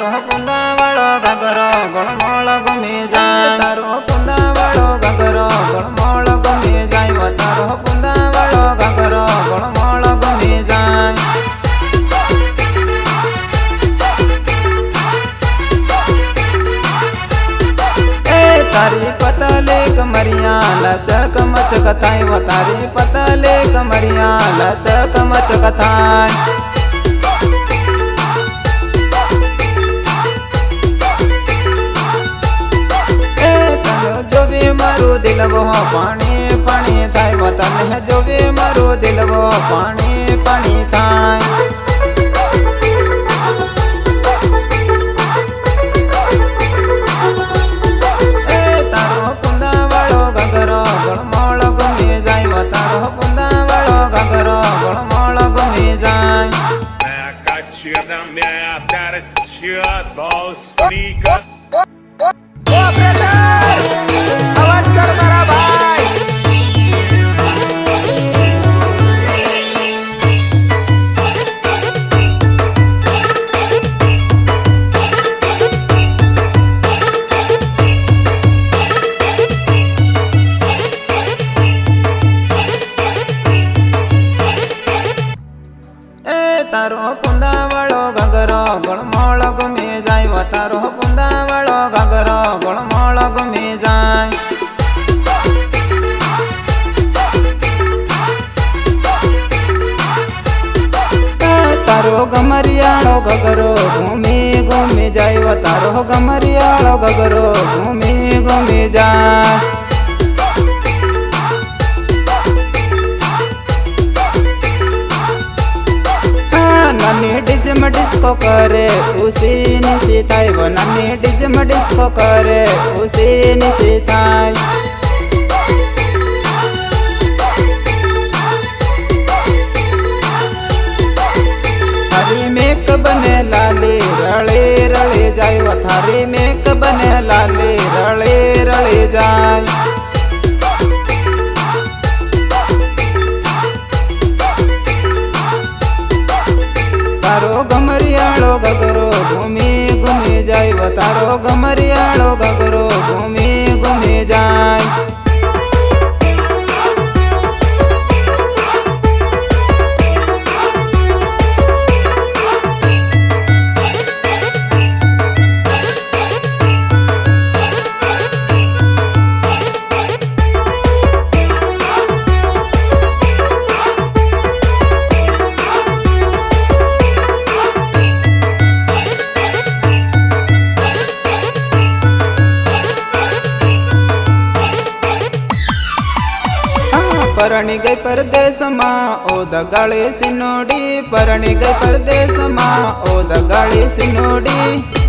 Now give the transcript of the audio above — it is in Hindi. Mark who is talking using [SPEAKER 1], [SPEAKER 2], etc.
[SPEAKER 1] तारो पुंदा वालो घाघरो गोलमोल घूमी जाए तारो पुंदा वालो घाघरो गोलमोल घूमी जाए तारो पुंदा वालो घाघरो गोलमोल घूमी जाए तारी पतले कमरिया लचक मचक थाई वो तारी पतले कमरिया लचक मचक थाई जो भी मारो दिल वो पानी पानी थाई वो तने जो भी मारो दिल वो पानी पानी थाई
[SPEAKER 2] आवाज कर मेरा भाई
[SPEAKER 1] तारो पुंदा वालो घाघरो गोलमोल घूमी जाए तारो पुंदा वालो घाघरो गोलमोल घूमी जाए तारो गमरियालो घाघरो घूमी घूमी जाए तारो गमरियालो घाघरो घूमी घूमी जाए नन्ही डिजम डिस्को करे उसी निशी थाई वो नन्ही डिजम डिस्को करे उसी निशी थाई थारी मेक बने लाली रले रले जाए वो थारी मेक बने लाली रले रले जाए तारो गमरियालो घाघरो घूमी घूमी जाए तारो गमरियालो घाघरो घूमी घूमी जाए परणी गई परदेश माँ ओ दगाड़ी सिनोड़ी परणी गई परदेश माँ ओ दगाड़ी सिनोड़ी।